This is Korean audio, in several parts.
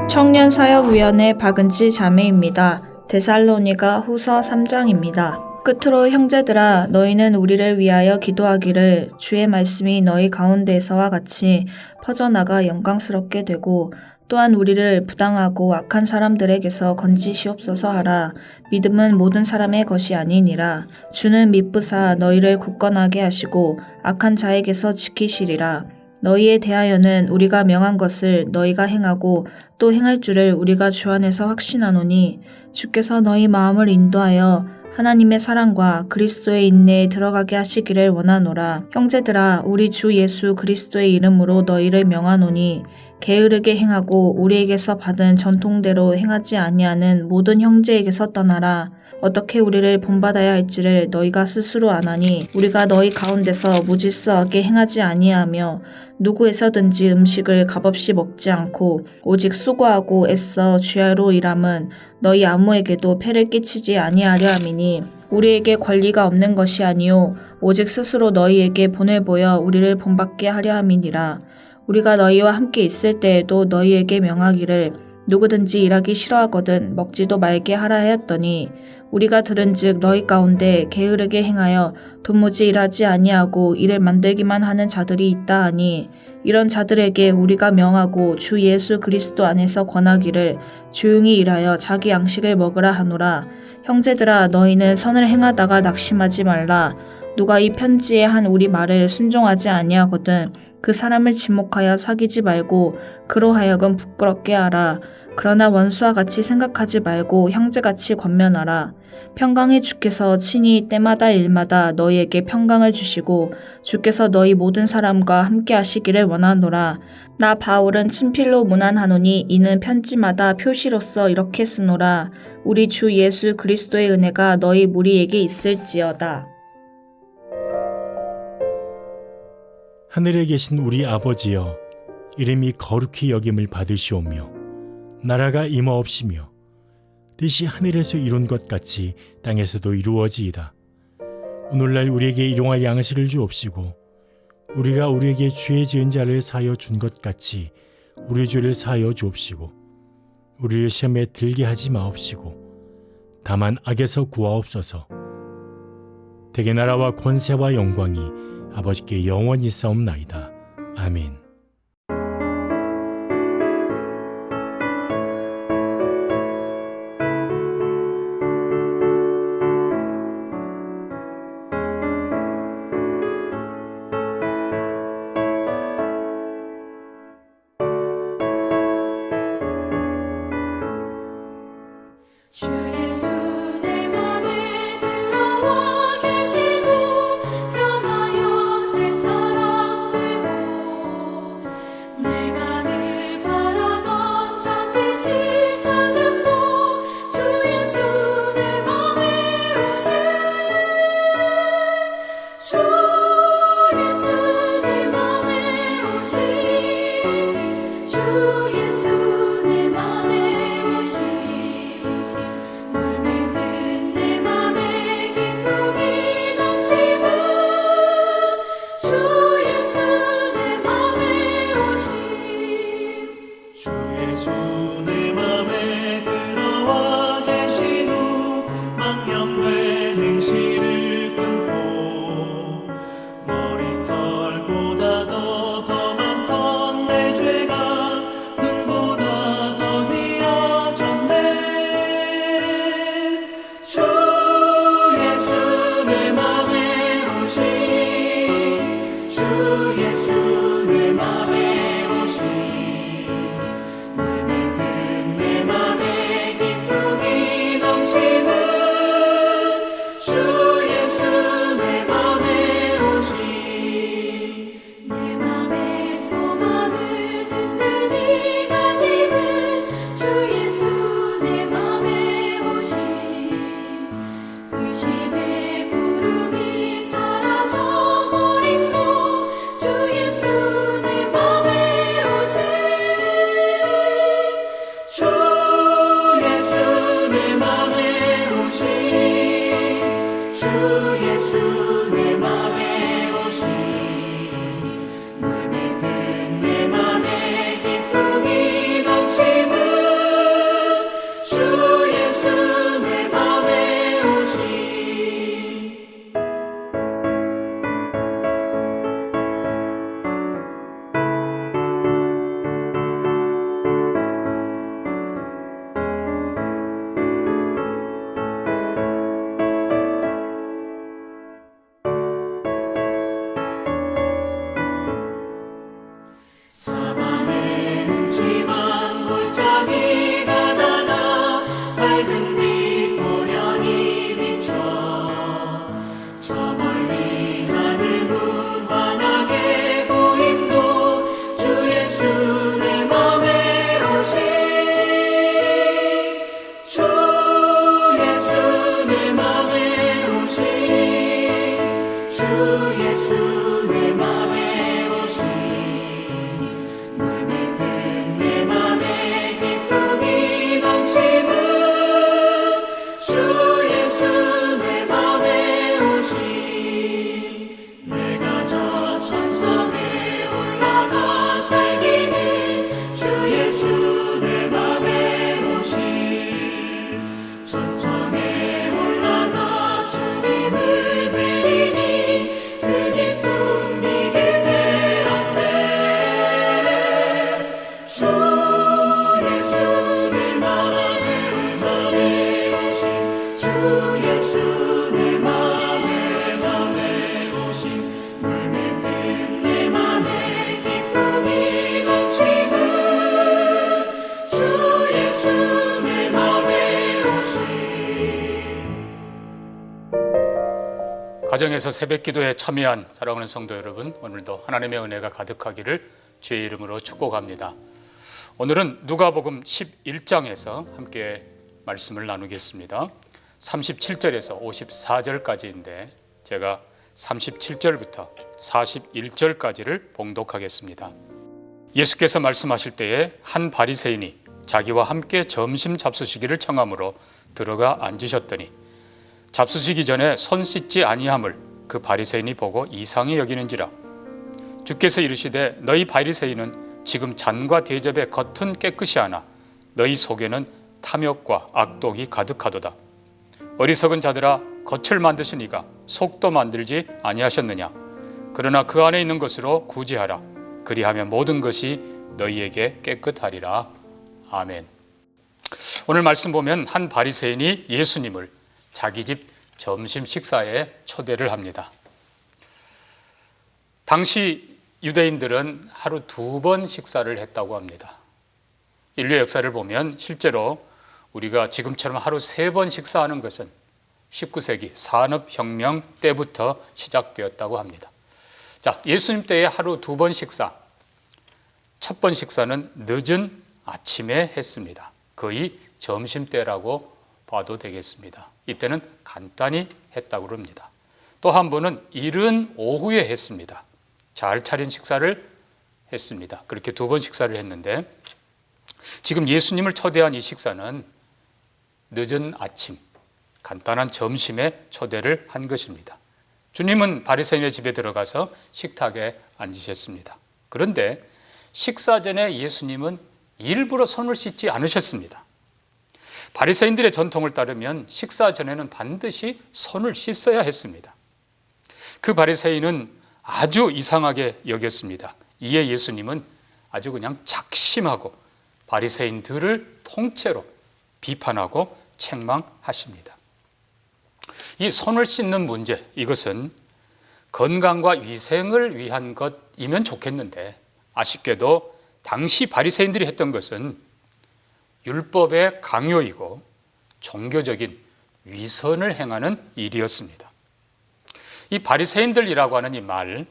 청년사역위원회 박은지 자매입니다. 데살로니가 후서 3장입니다. 끝으로 형제들아 너희는 우리를 위하여 기도하기를 주의 말씀이 너희 가운데에서와 같이 퍼져나가 영광스럽게 되고 또한 우리를 부당하고 악한 사람들에게서 건지시옵소서 하라. 믿음은 모든 사람의 것이 아니니라. 주는 미쁘사 너희를 굳건하게 하시고 악한 자에게서 지키시리라. 너희에 대하여는 우리가 명한 것을 너희가 행하고 또 행할 줄을 우리가 주 안에서 확신하노니 주께서 너희 마음을 인도하여 하나님의 사랑과 그리스도의 인내에 들어가게 하시기를 원하노라. 형제들아 우리 주 예수 그리스도의 이름으로 너희를 명하노니 게으르게 행하고 우리에게서 받은 전통대로 행하지 아니하는 모든 형제에게서 떠나라. 어떻게 우리를 본받아야 할지를 너희가 스스로 아나니 우리가 너희 가운데서 무질서하게 행하지 아니하며 누구에서든지 음식을 값없이 먹지 않고 오직 수고하고 애써 주야로 일함은 너희 아무에게도 폐를 끼치지 아니하려 함이니 우리에게 권리가 없는 것이 아니요 오직 스스로 너희에게 본을 보여 우리를 본받게 하려 함이니라. 우리가 너희와 함께 있을 때에도 너희에게 명하기를 누구든지 일하기 싫어하거든 먹지도 말게 하라 하였더니 우리가 들은즉 너희 가운데 게으르게 행하여 도무지 일하지 아니하고 일을 만들기만 하는 자들이 있다 하니 이런 자들에게 우리가 명하고 주 예수 그리스도 안에서 권하기를 조용히 일하여 자기 양식을 먹으라 하노라. 형제들아 너희는 선을 행하다가 낙심하지 말라. 누가 이 편지에 한 우리 말을 순종하지 아니하거든 그 사람을 지목하여 사귀지 말고 그로 하여금 부끄럽게 하라. 그러나 원수와 같이 생각하지 말고 형제같이 권면하라. 평강의 주께서 친히 때마다 일마다 너희에게 평강을 주시고 주께서 너희 모든 사람과 함께 하시기를 원하노라. 나 바울은 친필로 문안하노니 이는 편지마다 표시로서 이렇게 쓰노라. 우리 주 예수 그리스도의 은혜가 너희 무리에게 있을지어다. 하늘에 계신 우리 아버지여 이름이 거룩히 여김을 받으시오며 나라가 임하옵시며 뜻이 하늘에서 이룬 것 같이 땅에서도 이루어지이다. 오늘날 우리에게 일용할 양식을 주옵시고 우리가 우리에게 죄 지은 자를 사하여 준 것 같이 우리 죄를 사하여 주옵시고 우리를 시험에 들게 하지 마옵시고 다만 악에서 구하옵소서. 대개 나라와 권세와 영광이 아버지께 영원히 싸움나이다. 아멘. 주 예수 내 맘에 들어와 계시고 변하여 새 사람 되고 내가 늘 바라던 참빛을 찾았고 주 예수 내 맘에 오신 주 예수 내 맘에 오신 주 예수 내 맘에 오신 물밀듯 내 맘에 기쁨이 넘치고 주 예수 내 맘에 오신 주 예수 내 맘에 들어와 계신 후 망령된 행실을 끊고 머리털보다 더 많던 내 죄가 눈보다 더 휘어졌네. 주 예수 내 맘에 오신 주 예수 내 맘에 오신 물밀듯 내 맘에 기쁨이 넘치는 가정에서 새벽 기도에 참여한 사랑하는 성도 여러분, 오늘도 하나님의 은혜가 가득하기를 주의 이름으로 축복합니다. 오늘은 누가복음 11장에서 함께 말씀을 나누겠습니다. 37절에서 54절까지인데 제가 37절부터 41절까지를 봉독하겠습니다. 예수께서 말씀하실 때에 한 바리새인이 자기와 함께 점심 잡수시기를 청함으로 들어가 앉으셨더니 잡수시기 전에 손 씻지 아니함을 그 바리새인이 보고 이상히 여기는지라. 주께서 이르시되 너희 바리새인은 지금 잔과 대접의 겉은 깨끗이 하나 너희 속에는 탐욕과 악독이 가득하도다. 어리석은 자들아, 겉을 만드시니가 속도 만들지 아니하셨느냐. 그러나 그 안에 있는 것으로 구제하라. 그리하면 모든 것이 너희에게 깨끗하리라. 아멘. 오늘 말씀 보면 한 바리새인이 예수님을 자기 집 점심 식사에 초대를 합니다. 당시 유대인들은 하루 2번 식사를 했다고 합니다. 인류 역사를 보면 실제로 우리가 지금처럼 하루 3번 식사하는 것은 19세기 산업혁명 때부터 시작되었다고 합니다. 자, 예수님 때에 하루 2번 식사, 첫 번 식사는 늦은 아침에 했습니다. 거의 점심때라고 봐도 되겠습니다. 이때는 간단히 했다고 합니다. 또 한 번은 이른 오후에 했습니다. 잘 차린 식사를 했습니다. 그렇게 2번 식사를 했는데 지금 예수님을 초대한 이 식사는 늦은 아침, 간단한 점심에 초대를 한 것입니다. 주님은 바리새인의 집에 들어가서 식탁에 앉으셨습니다. 그런데 식사 전에 예수님은 일부러 손을 씻지 않으셨습니다. 바리새인들의 전통을 따르면 식사 전에는 반드시 손을 씻어야 했습니다. 그 바리새인은 아주 이상하게 여겼습니다. 이에 예수님은 아주 그냥 작심하고 바리새인들을 통째로 비판하고 책망하십니다. 이 손을 씻는 문제, 이것은 건강과 위생을 위한 것이면 좋겠는데 아쉽게도 당시 바리새인들이 했던 것은 율법의 강요이고 종교적인 위선을 행하는 일이었습니다. 이 바리새인들이라고 하는 이 말,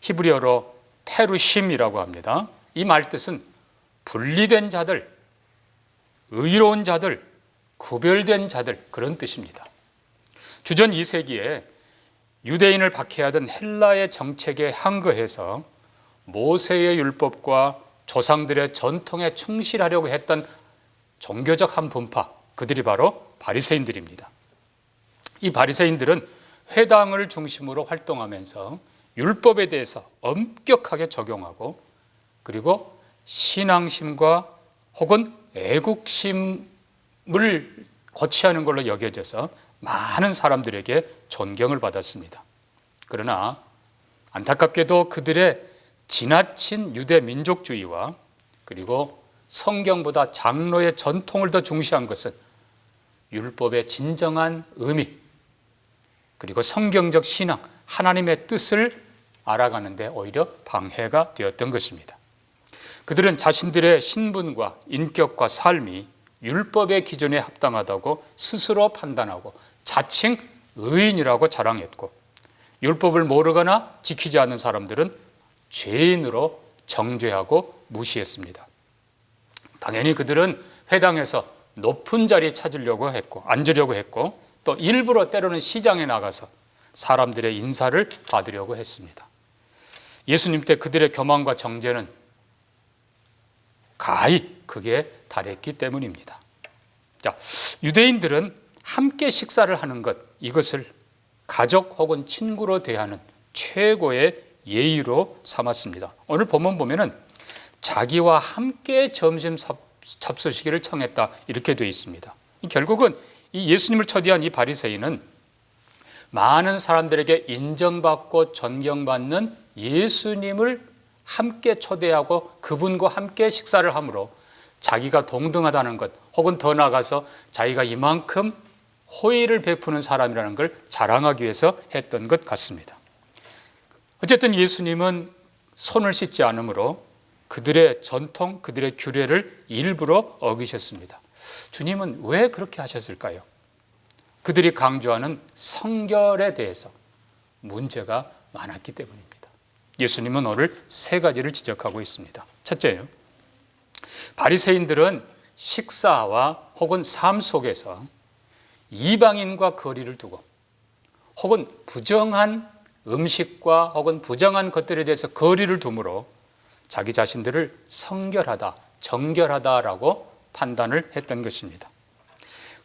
히브리어로 페루심이라고 합니다. 이 말 뜻은 분리된 자들, 의로운 자들, 구별된 자들, 그런 뜻입니다. 주전 2세기에 유대인을 박해하던 헬라의 정책에 항거해서 모세의 율법과 조상들의 전통에 충실하려고 했던 종교적 한 분파, 그들이 바로 바리새인들입니다. 이 바리새인들은 회당을 중심으로 활동하면서 율법에 대해서 엄격하게 적용하고 그리고 신앙심과 혹은 애국심을 거치하는 걸로 여겨져서 많은 사람들에게 존경을 받았습니다. 그러나 안타깝게도 그들의 지나친 유대 민족주의와 그리고 성경보다 장로의 전통을 더 중시한 것은 율법의 진정한 의미 그리고 성경적 신앙, 하나님의 뜻을 알아가는 데 오히려 방해가 되었던 것입니다. 그들은 자신들의 신분과 인격과 삶이 율법의 기준에 합당하다고 스스로 판단하고 자칭 의인이라고 자랑했고 율법을 모르거나 지키지 않는 사람들은 죄인으로 정죄하고 무시했습니다. 당연히 그들은 회당에서 높은 자리에 찾으려고 했고 앉으려고 했고 또 일부러 때로는 시장에 나가서 사람들의 인사를 받으려고 했습니다. 예수님 때 그들의 교만과 정죄는 가히 극에 달했기 때문입니다. 자, 유대인들은 함께 식사를 하는 것, 이것을 가족 혹은 친구로 대하는 최고의 예의로 삼았습니다. 오늘 본문 보면은 자기와 함께 점심 잡수시기를 청했다 이렇게 되어 있습니다. 결국은 이 예수님을 초대한 이 바리새인은 많은 사람들에게 인정받고 존경받는 예수님을 함께 초대하고 그분과 함께 식사를 함으로 자기가 동등하다는 것 혹은 더 나아가서 자기가 이만큼 호의를 베푸는 사람이라는 걸 자랑하기 위해서 했던 것 같습니다. 어쨌든 예수님은 손을 씻지 않으므로 그들의 전통, 그들의 규례를 일부러 어기셨습니다. 주님은 왜 그렇게 하셨을까요? 그들이 강조하는 성결에 대해서 문제가 많았기 때문입니다. 예수님은 오늘 세 가지를 지적하고 있습니다. 첫째요, 바리새인들은 식사와 혹은 삶 속에서 이방인과 거리를 두고 혹은 부정한 음식과 혹은 부정한 것들에 대해서 거리를 두므로 자기 자신들을 성결하다, 정결하다라고 판단을 했던 것입니다.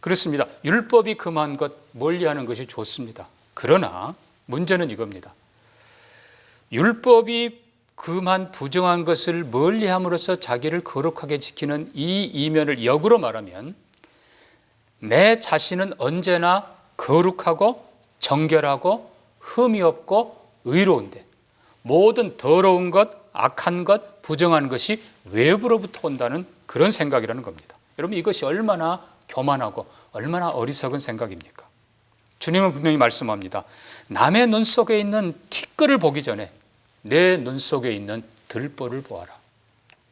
그렇습니다. 율법이 금한 것 멀리하는 것이 좋습니다. 그러나 문제는 이겁니다. 율법이 금한 부정한 것을 멀리함으로써 자기를 거룩하게 지키는 이 이면을 역으로 말하면 내 자신은 언제나 거룩하고 정결하고 흠이 없고 의로운데 모든 더러운 것, 악한 것, 부정한 것이 외부로부터 온다는 그런 생각이라는 겁니다. 여러분, 이것이 얼마나 교만하고 얼마나 어리석은 생각입니까? 주님은 분명히 말씀합니다. 남의 눈 속에 있는 티끌을 보기 전에 내 눈 속에 있는 들보를 보아라.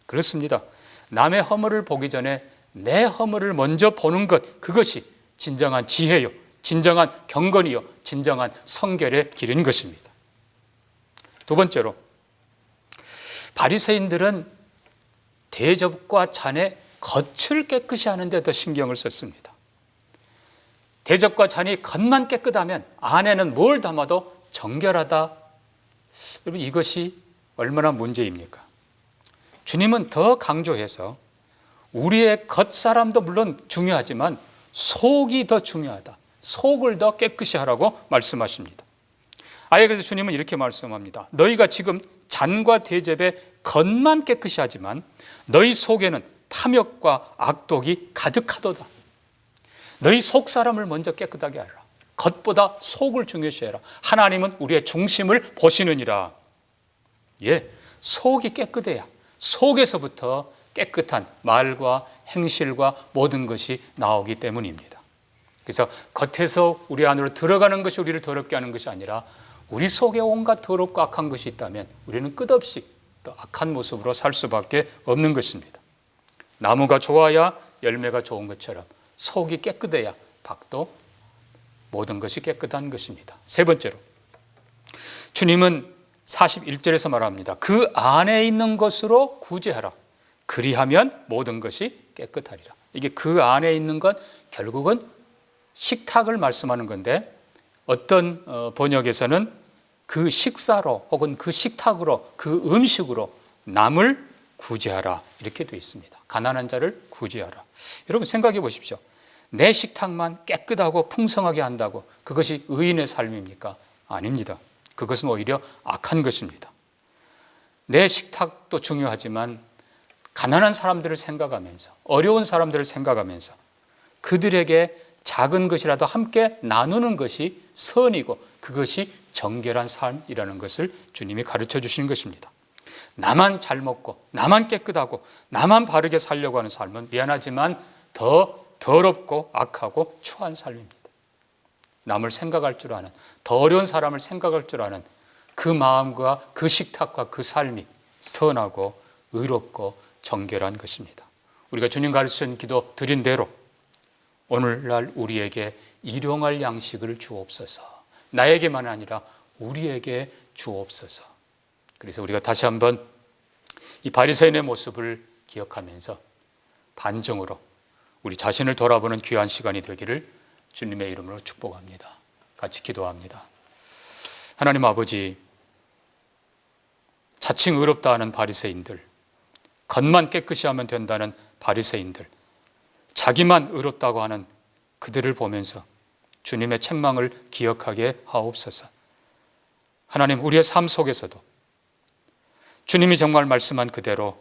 그렇습니다. 남의 허물을 보기 전에 내 허물을 먼저 보는 것, 그것이 진정한 지혜요, 진정한 경건이요, 진정한 성결의 길인 것입니다. 두 번째로, 바리새인들은 대접과 잔의 겉을 깨끗이 하는 데 더 신경을 썼습니다. 대접과 잔이 겉만 깨끗하면 안에는 뭘 담아도 정결하다. 여러분, 이것이 얼마나 문제입니까? 주님은 더 강조해서 우리의 겉사람도 물론 중요하지만 속이 더 중요하다. 속을 더 깨끗이 하라고 말씀하십니다. 아예 그래서 주님은 이렇게 말씀합니다. 너희가 지금 잔과 대접의 겉만 깨끗이 하지만 너희 속에는 탐욕과 악독이 가득하도다. 너희 속 사람을 먼저 깨끗하게 하라. 겉보다 속을 중요시해라. 하나님은 우리의 중심을 보시느니라. 예, 속이 깨끗해야 속에서부터 깨끗한 말과 행실과 모든 것이 나오기 때문입니다. 그래서 겉에서 우리 안으로 들어가는 것이 우리를 더럽게 하는 것이 아니라 우리 속에 온갖 더럽고 악한 것이 있다면 우리는 끝없이 또 악한 모습으로 살 수밖에 없는 것입니다. 나무가 좋아야 열매가 좋은 것처럼 속이 깨끗해야 밖도 모든 것이 깨끗한 것입니다. 세 번째로, 주님은 41절에서 말합니다. 그 안에 있는 것으로 구제하라. 그리하면 모든 것이 깨끗하리라. 이게 그 안에 있는 것, 결국은 식탁을 말씀하는 건데 어떤 번역에서는 그 식사로 혹은 그 식탁으로, 그 음식으로 남을 구제하라 이렇게 되어 있습니다. 가난한 자를 구제하라. 여러분 생각해 보십시오. 내 식탁만 깨끗하고 풍성하게 한다고 그것이 의인의 삶입니까? 아닙니다. 그것은 오히려 악한 것입니다. 내 식탁도 중요하지만 가난한 사람들을 생각하면서, 어려운 사람들을 생각하면서 그들에게 작은 것이라도 함께 나누는 것이 선이고 그것이 정결한 삶이라는 것을 주님이 가르쳐 주시는 것입니다. 나만 잘 먹고 나만 깨끗하고 나만 바르게 살려고 하는 삶은 미안하지만 더 더럽고 악하고 추한 삶입니다. 남을 생각할 줄 아는, 더 어려운 사람을 생각할 줄 아는 그 마음과 그 식탁과 그 삶이 선하고 의롭고 정결한 것입니다. 우리가 주님 가르치신 기도 드린 대로 오늘날 우리에게 일용할 양식을 주옵소서. 나에게만 아니라 우리에게 주옵소서. 그래서 우리가 다시 한번 이 바리새인의 모습을 기억하면서 반정으로 우리 자신을 돌아보는 귀한 시간이 되기를 주님의 이름으로 축복합니다. 같이 기도합니다. 하나님 아버지, 자칭 의롭다 하는 바리새인들, 겉만 깨끗이 하면 된다는 바리새인들, 자기만 의롭다고 하는 그들을 보면서 주님의 책망을 기억하게 하옵소서. 하나님, 우리의 삶 속에서도 주님이 정말 말씀한 그대로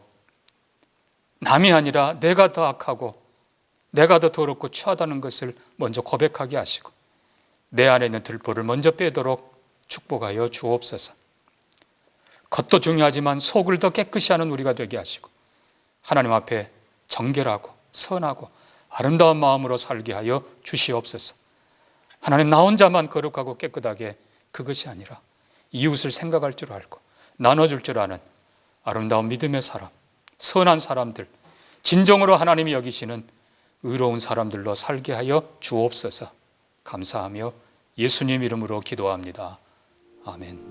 남이 아니라 내가 더 악하고 내가 더 더럽고 추하다는 것을 먼저 고백하게 하시고 내 안에 있는 들보를 먼저 빼도록 축복하여 주옵소서. 겉도 중요하지만 속을 더 깨끗이 하는 우리가 되게 하시고 하나님 앞에 정결하고 선하고 아름다운 마음으로 살게 하여 주시옵소서. 하나님, 나 혼자만 거룩하고 깨끗하게 그것이 아니라 이웃을 생각할 줄 알고 나눠줄 줄 아는 아름다운 믿음의 사람, 선한 사람들, 진정으로 하나님이 여기시는 의로운 사람들로 살게 하여 주옵소서. 감사하며 예수님 이름으로 기도합니다. 아멘.